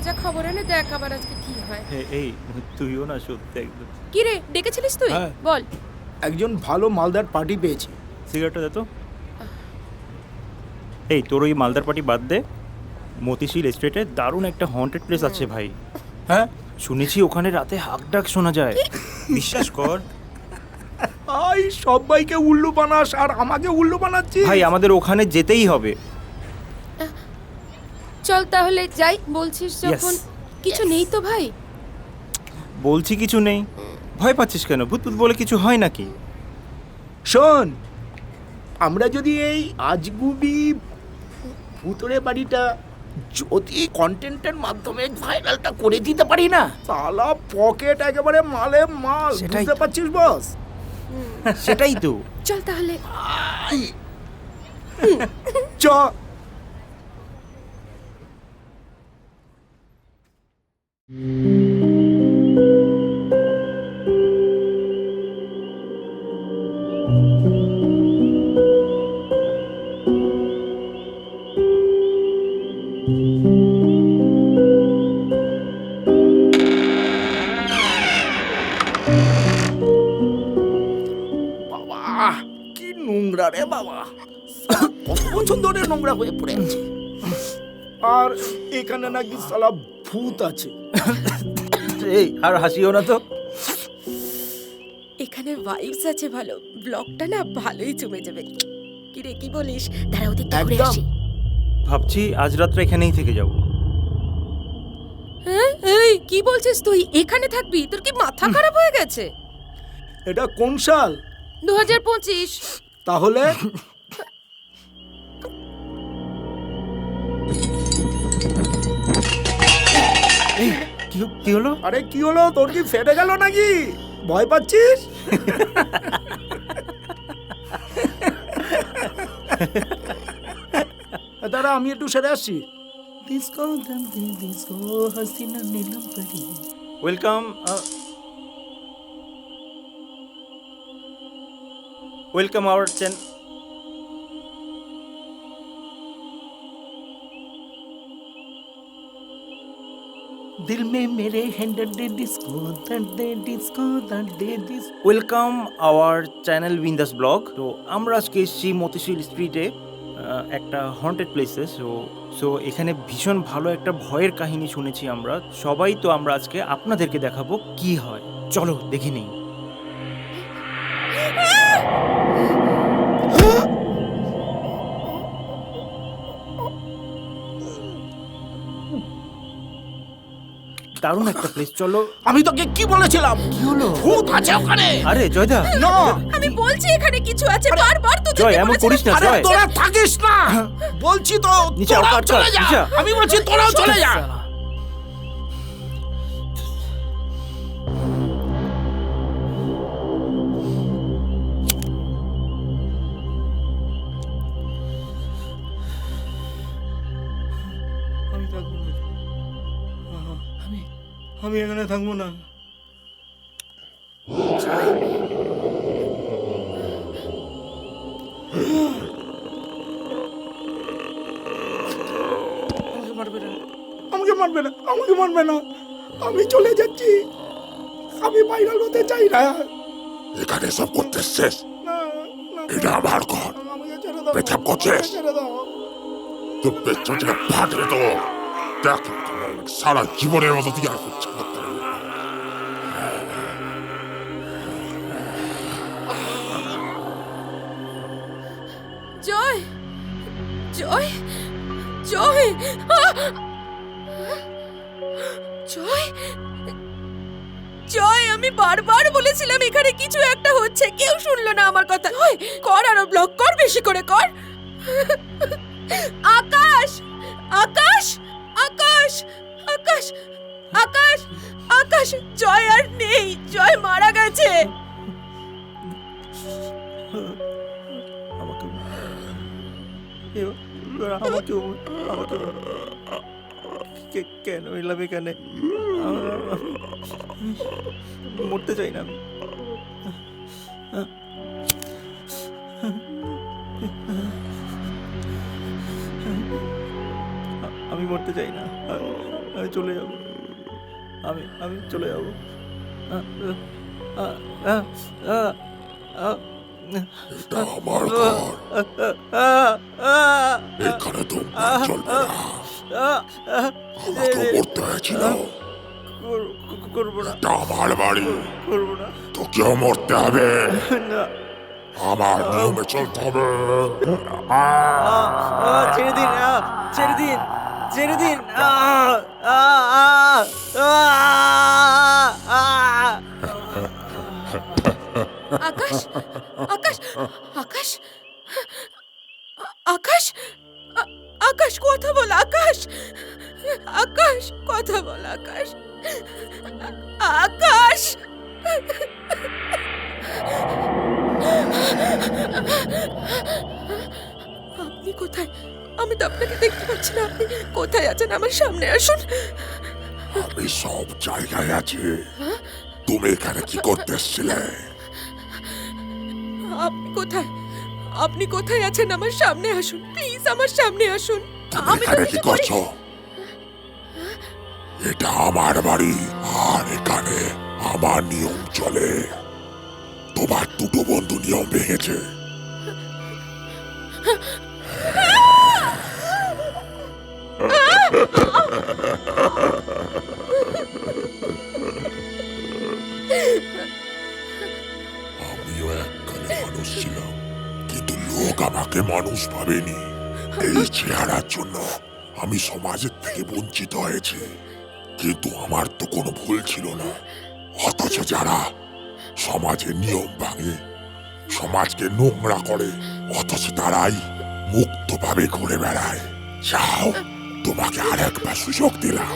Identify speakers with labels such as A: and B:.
A: মজা খবর এনে দেখ আবার আজকে কি হয়।
B: এই তুইও না সত্যি একদম।
A: কি রে ডেকেছিলিস তুই?
C: হ্যাঁ।
A: বল।
C: একজন ভালো মালদার পার্টি পেয়েছি।
B: সিগারেটটা দে তো। এই তোর ওই মালদার পার্টি বাদ দে, মতিশিল এস্টেটে দারুণ একটা হন্টেড প্লেস আছে ভাই।
C: হ্যাঁ,
B: শুনেছি ওখানে রাতে হাঁক ডাক শোনা যায়। বিশ্বাস কর
C: আই সবাইকে উল্লু বানাস আর আমাকে উল্লু বানাচ্ছিস।
B: ভাই, আমাদের ওখানে যেতেই হবে।
A: চল তাহলে যাই বলছিস যখন। কিছু নেই তো ভাই?
B: বলছি কিছু নেই, ভয় পাচ্ছিস কেন? ভূত ভূত বলে কিছু হয় নাকি?
C: শোন, আমরা যদি এই আজগুবি ভূতরে বাড়িটা যদি কন্টেন্টের মাধ্যমে ভাইরালটা করে দিতে পারি না, সালা পকেট একেবারে মালে মাল।
B: সেটাই
C: বুঝতে
B: তো।
C: পারছিস বস?
B: সেটাই তো।
A: চল তাহলে।
C: চ। বাবা কি নোংরা রে বাবা, কত বছর ধরে নোংরা হয়ে পড়ে আছে। আর এখানে নাকি সালা ভূত আছে।
B: এই আর হাসিও না তো।
A: এখানে ভাইবস আছে ভালো, ব্লগটা না ভালোই জমে যাবে। কি রে কি বলিস? দাঁড়া ওদিক ঘুরে
C: একদম।
A: আসি।
B: ভাবছি আজ রাত্রে এখানেই থেকে যাব।
A: হ্যাঁ এই কি বলছিস তুই? এখানে থাকবি? তোর কি মাথা খারাপ হয়ে গেছে?
C: এটা কোন সাল?
A: 2025।
C: তাহলে
B: এই কি হলো?
C: আরে কি হলো, তোর কি ফেটে গেল নাকি? ভয় পাচ্ছিস? দাঁড়া আমি একটু সেরে আসছি।
B: Welcome welcome our channel.
C: दिल में मेरे हैंडल दे डिस्को दे दिस।
B: ওয়েলকাম আওয়ার চ্যানেল উইন্দাস ব্লগ। তো আমরা আজকে এসেছি মতিশিল স্ট্রিটে একটা হন্টেড প্লেসে। সো এখানে ভীষণ ভালো একটা ভয়ের কাহিনী শুনেছি আমরা সবাই। তো আমরা আজকে আপনাদেরকে দেখাবো কি হয়। চলো দেখে নিই। দারুণ একটা প্লেস, চলো।
C: আমি তোকে কি বলেছিলাম?
B: কি হলো?
C: ভূত আছে ওখানে।
B: আরে জয়দা,
C: না
A: আমি বলছি এখানে কিছু আছে, বারবার তো
B: জয় এমন করিস না।
C: আরে
B: জয়
C: তোরা থাকিস না, বলছি তো
B: নিচে
C: তোরাও
B: আউট কর,
C: চলে যা।
B: নিচে।
C: আমি বলছি তোরাও চলে যা। আমি থাকবো না, আমি এখানে থাকবো না। আমাকে মারবে না, আমাকে মারবে না। আমি চলে যাচ্ছি, আমি ভাইরাল হতে চাই না।
D: এখানে সব করতে শেষ।
C: না, না,
D: এটা আমার ঘর।
C: আমাকে ছেড়ে দাও,
D: পেছাব করছিস?
C: আমাকে ছেড়ে দাও।
D: তো পেছনটাকে ফাটিয়ে দেবো। দেখ সারা জীবনের মতো তুই আর করতে পারবি না।
A: জয় জয় জয় জয় জয়, আমি বারবার বলেছিলাম এখানে কিছু একটা হচ্ছে, কেউ শুনলো না আমার কথা। কর আরো ব্লগ কর, বেশি করে কর। আকাশ আকাশ আকাশ আকাশ আকাশ আকাশ, জয় আর নেই, জয় মারা গেছে।
B: আমাকে আমাকে আমাকে কেন এলাম এখানে? মরতে চাই না আমি। আমি মরতে চাই না। আমি চলে যাব, আমি চলে যাব।
D: এটা আমার ঘর, এখানে তোমরা চলবে না। আমাকে মরতে হয়েছিল,
B: করবো না,
D: এটা আমার বাড়ি,
B: করবো না,
D: তোকেও মরতে হবে।
B: না।
D: আমার নিয়মে চলতে হবে।
B: ছেড়ে দিন, ছেড়ে দিন, ছেড়ে দিন।
A: আকাশ, আকাশ, আকাশ, আকাশ, আকাশ কথা বল আকাশ, আকাশ কথা বল আকাশ, আকাশ। আপনি কোথায়? আমি তো আপনাকে দেখতে পাচ্ছি না। আপনি কোথায় আছেন? আমার সামনে আসুন।
D: আমি সব জায়গায় আছি। তুমি এখানে কি করতে এসেছিলে?
A: আপনি কোথায়? আপনি কোথায় আছেন? আমার সামনে আসুন প্লিজ, আমার সামনে আসুন।
D: তুমি
A: আমি তো
D: এখানে কি
A: কিছু
D: করছো? এটা আমার বাড়ি, আর এখানে আমার নিয়ম চলে। তোমার দুটো বন্ধু নিয়ম ভেঙেছে। আমিও এককালে মানুষ ছিলাম, কিন্তু লোক আমাকে মানুষ ভাবেনি। এই চেহারার জন্য আমি সমাজের থেকে বঞ্চিত হয়েছি, কিন্তু আমার তো কোনো ভুল ছিল না। অথচ যারা সমাজের নিয়ম ভাঙে, সমাজকে নোংরা করে, অথচ তারাই মুক্তভাবে ঘুরে বেড়ায়। যাও, তোমাকে আর একবার সুযোগ দিলাম।